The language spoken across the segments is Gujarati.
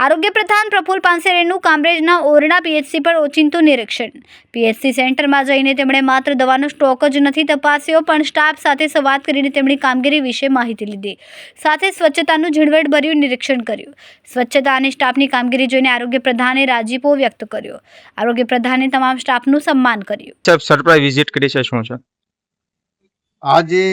આરોગ્ય પ્રધાન પ્રફુલ પાનસેરેનું કામરેજના ઓરડા પીએચસી પર ઓચિંતું નિરીક્ષણ. પીએચસી સેન્ટરમાં જઈને તેમણે માત્ર દવાનો સ્ટોક જ નથી તપાસ્યો, પણ સ્ટાફ સાથે સંવાદ કરીને તેમની કામગીરી વિશે માહિતી લીધી. સાથે સ્વચ્છતાનું ઝીણવટભર્યું નિરીક્ષણ કર્યું. સ્વચ્છતા અને સ્ટાફની કામગીરી જોઈને આરોગ્ય પ્રધાને રાજીપો વ્યક્ત કર્યો. આરોગ્ય પ્રધાને તમામ સ્ટાફનું સન્માન કર્યું. સાહેબ, સરપ્રાઇઝ વિઝિટ કરી છે, શું છે? આજે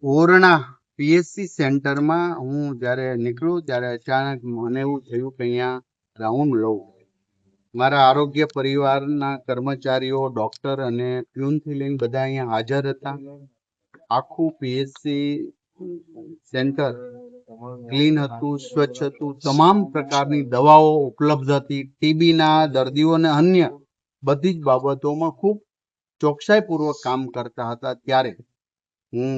ઓરણા પીએચસી સેન્ટરમાં હું જ્યારે નીકળ્યું ત્યારે અચાનક મને એવું થયું કે અહીંયા રાઉન્ડ લઉં. મારા આરોગ્ય પરિવારના કર્મચારીઓ, ડૉક્ટર અને પ્યુનથી લઈને બધા અહીંયા હાજર હતા. આખું પીએચસી સેન્ટર ક્લીન હતું, સ્વચ્છ હતું, તમામ પ્રકારની દવાઓ ઉપલબ્ધ હતી. ટીબીના દર્દીઓને અન્ય બધી જ બાબતોમાં ખૂબ ચોકસાઈપૂર્વક કામ કરતા હતા. ત્યારે હું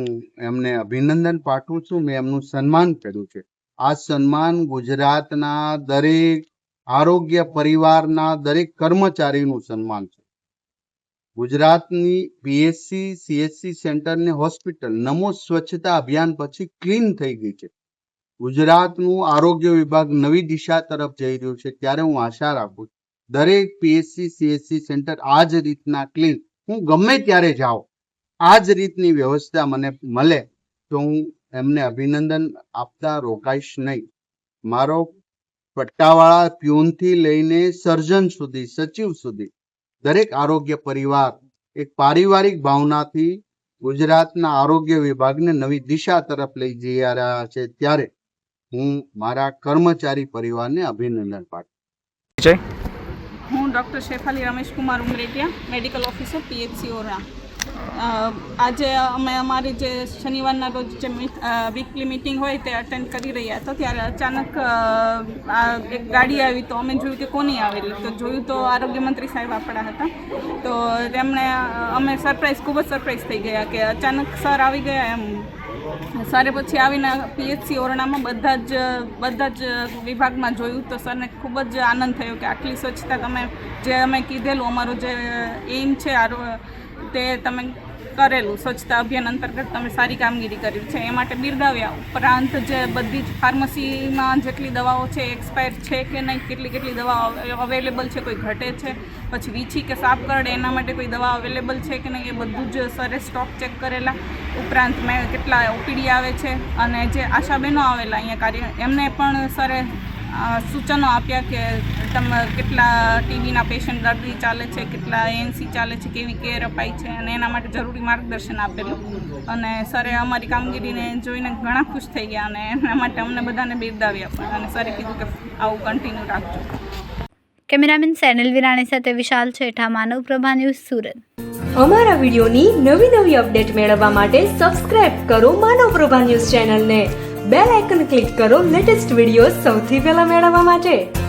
એમને અભિનંદન પાઠવું છું. મેં એમનું સન્માન કર્યું છે. આ સન્માન ગુજરાતના દરેક આરોગ્ય પરિવારના દરેક કર્મચારીનું સન્માન છે. ગુજરાતની પીએચસી સીએચસી સેન્ટરને હોસ્પિટલ નમો સ્વચ્છતા અભિયાન પછી ક્લીન થઈ ગઈ છે. ગુજરાતનું આરોગ્ય વિભાગ નવી દિશા તરફ જઈ રહ્યું છે. ત્યારે હું આશા રાખું દરેક પીએચસી સીએચસી સેન્ટર આ જ રીતના ક્લીન, હું ગમે ત્યારે જાઉં આ જ રીતની વ્યવસ્થા મને મળે તો હું એમને અભિનંદન આપતા રોકાઈશ નહીં. મારો પટ્ટાવાળા પ્યુનથી લઈને સર્જન સુધી, સચિવ સુધી દરેક આરોગ્ય પરિવાર એક પારિવારિક ભાવનાથી ગુજરાતના આરોગ્ય વિભાગને નવી દિશા તરફ લઈ જઈ રહ્યા છે. ત્યારે હું મારા કર્મચારી પરિવારને અભિનંદન પાઠવું. હું doctor Shefali Ramesh Kumar Umretiya, medical officer PHC Orna. આજે અમે અમારી જે શનિવારના રોજ જે વીકલી મિટિંગ હોય તે અટેન્ડ કરી રહ્યા હતા, ત્યારે અચાનક એક ગાડી આવી તો અમે જોયું કે કોની આવેલી, તો જોયું તો આરોગ્ય મંત્રી સાહેબ આપણા હતા. તો તેમણે અમે ખૂબ જ સરપ્રાઈઝ થઈ ગયા કે અચાનક સર આવી ગયા એમ. સરે પછી આવીને પીએચસી ઓરણામાં બધા જ વિભાગમાં જોયું તો સરને ખૂબ જ આનંદ થયો કે આટલી સ્વચ્છતા તમે જે અમે કીધેલું અમારું જે એઇમ છે તે તમે કરેલું, સ્વચ્છતા અભિયાન અંતર્ગત તમે સારી કામગીરી કરી છે, એ માટે બિરદાવ્યા. ઉપરાંત જે બધી જ ફાર્મસીમાં જેટલી દવાઓ છે એક્સપાયર છે કે નહીં, કેટલી દવાઓ અવેલેબલ છે, કોઈ ઘટે છે, પછી વીછી કે સાપ કરડે એના માટે કોઈ દવા અવેલેબલ છે કે નહીં, એ બધું જ સરે સ્ટોક ચેક કરેલા. ઉપરાંત મેં કેટલા ઓપીડી આવે છે અને જે આશાબહેનો આવેલા અહીંયા કાર્ય, એમને પણ સરે સૂચનો આપ્યા કે તમે કેટલા ટીબીના પેશન્ટ દર્દી ચાલે છે, કેટલા એએનસી ચાલે છે, કેવી કેર અપાય છે, અને એના માટે જરૂરી માર્ગદર્શન આપેલું. અને સરે અમારી કામગીરીને જોઈને ઘણા ખુશ થઈ ગયા અને એના માટે અમને બધાને બિરદાવ્યા પણ, અને સરે કીધું કે આવું કન્ટિન્યુ રાખજો. કેમેરામેન સેનલ વિરાણી સાથે વિશાલ છેઠા, માનવ પ્રભા ન્યૂઝ, સુરત. અમારા વિડીયોની નવી અપડેટ મેળવવા માટે સબસ્ક્રાઇબ કરો માનવ પ્રભા ન્યૂઝ ચેનલને. બેલ આઇકન ક્લિક કરો લેટેસ્ટ વિડીયો સૌથી પહેલા મેળવવા માટે.